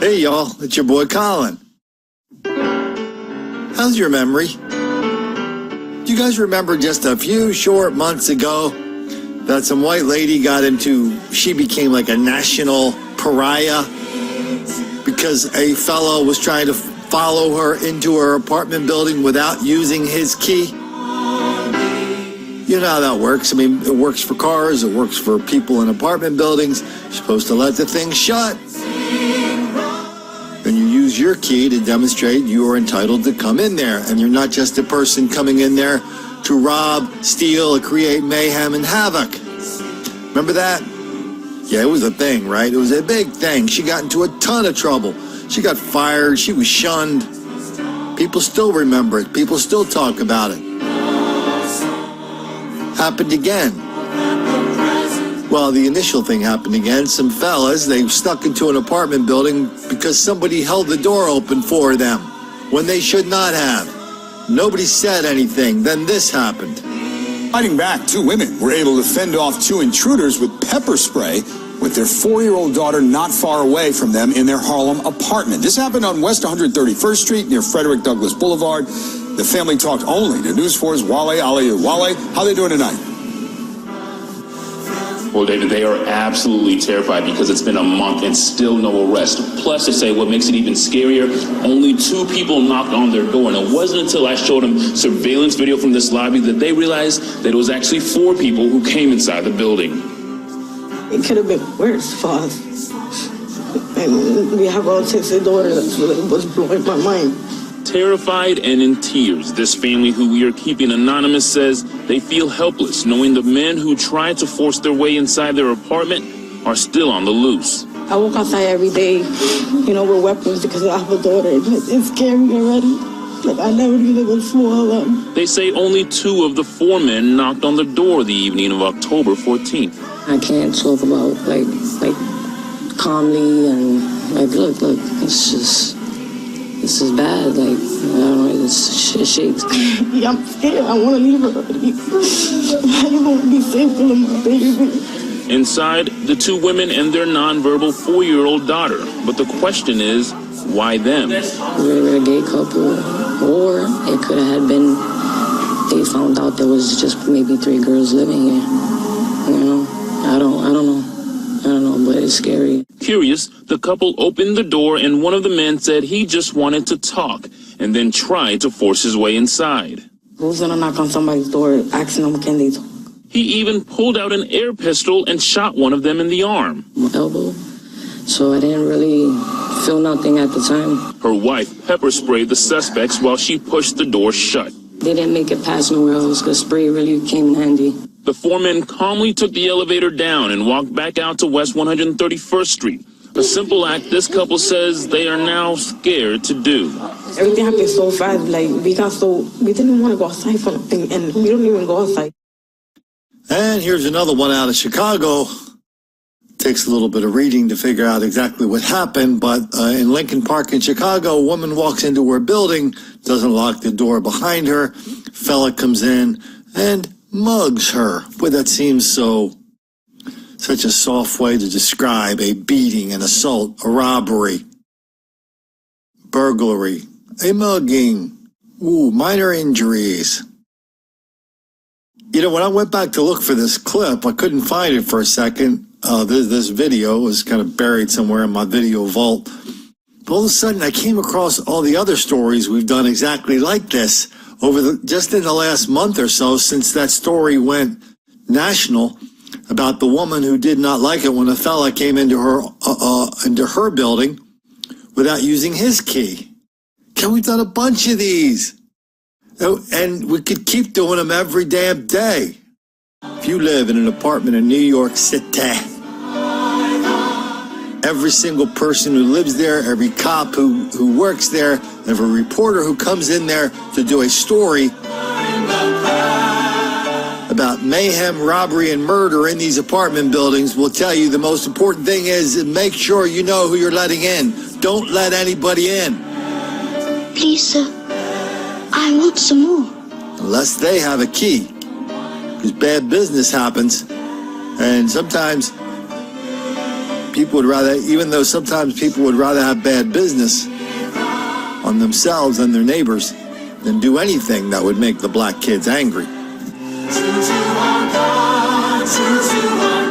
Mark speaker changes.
Speaker 1: Hey, y'all, it's your boy Colin. How's your memory? Do you guys remember just a few short months ago that some white lady she became like a national pariah because a fellow was trying to follow her into her apartment building without using his key? You know how that works. I mean, it works for cars, it works for people in apartment buildings. You're supposed to let the thing shut. And you use your key to demonstrate you are entitled to come in there. And you're not just a person coming in there to rob, steal, or create mayhem and havoc. Remember that? Yeah, it was a thing, right? It was a big thing. She got into a ton of trouble. She got fired. She was shunned. People still remember it. People still talk about it. Happened again. Well, the initial thing happened again. Some fellas, they stuck into an apartment building because somebody held the door open for them when they should not have. Nobody said anything. Then this happened.
Speaker 2: Fighting back, two women were able to fend off two intruders with pepper spray with their 4-year-old daughter not far away from them in their Harlem apartment. This happened on West 131st Street near Frederick Douglass Boulevard. The family talked only to News 4's Wale Aliyu. Wale, how are they doing tonight?
Speaker 3: Well, David, they are absolutely terrified because it's been a month and still no arrest. Plus, they say what makes it even scarier, only 2 people knocked on their door. And it wasn't until I showed them surveillance video from this lobby that they realized that it was actually 4 people who came inside the building.
Speaker 4: It could have been worse for us. And we have autistic daughter. That's what was blowing my mind.
Speaker 3: Terrified and in tears, this family, who we are keeping anonymous, says they feel helpless knowing the men who tried to force their way inside their apartment are still on the loose.
Speaker 4: I walk outside every day, with weapons because I have a daughter. It's scary already. Like, I never knew there was 4 of them.
Speaker 3: They say only 2 of the 4 men knocked on the door the evening of October 14th.
Speaker 4: I can't talk about, like calmly and, look, it's just... This is bad, I don't know, shit shakes. Yeah, I'm scared. I want to leave her. I don't want to be safe with my baby.
Speaker 3: Inside, the 2 women and their nonverbal 4-year-old daughter. But the question is, why them?
Speaker 4: We're a gay couple, or it could have been they found out there was just maybe 3 girls living here. I don't know, but it's scary.
Speaker 3: Curious, the couple opened the door and one of the men said he just wanted to talk and then tried to force his way inside.
Speaker 4: Who's gonna knock on somebody's door asking them can they talk?
Speaker 3: He even pulled out an air pistol and shot one of them in the arm.
Speaker 4: My elbow. So I didn't really feel nothing at the time.
Speaker 3: Her wife pepper sprayed the suspects while she pushed the door shut.
Speaker 4: They didn't make it past nowhere else because spray really came in handy.
Speaker 3: The 4 men calmly took the elevator down and walked back out to West 131st Street. A simple act this couple says they are now scared to do.
Speaker 4: Everything happened so fast, we didn't want to go outside for nothing, and we don't even go outside.
Speaker 1: And here's another one out of Chicago. Takes a little bit of reading to figure out exactly what happened, but in Lincoln Park in Chicago, a woman walks into her building, doesn't lock the door behind her. Fella comes in and mugs her. Boy, that seems such a soft way to describe a beating, an assault, a robbery, burglary, a mugging, minor injuries. When I went back to look for this clip, I couldn't find it for a second. This video was kind of buried somewhere in my video vault. But all of a sudden, I came across all the other stories we've done exactly like this just in the last month or so since that story went national about the woman who did not like it when a fella came into her building without using his key. We've done a bunch of these. And we could keep doing them every damn day. If you live in an apartment in New York City, every single person who lives there, every cop who works there, every reporter who comes in there to do a story about mayhem, robbery, and murder in these apartment buildings will tell you the most important thing is make sure you know who you're letting in. Don't let anybody in.
Speaker 5: Please, sir, I want some more.
Speaker 1: Unless they have a key. Because bad business happens. And sometimes People would rather, even though sometimes people would rather have bad business on themselves and their neighbors than do anything that would make the black kids angry.
Speaker 6: True to our God, true to our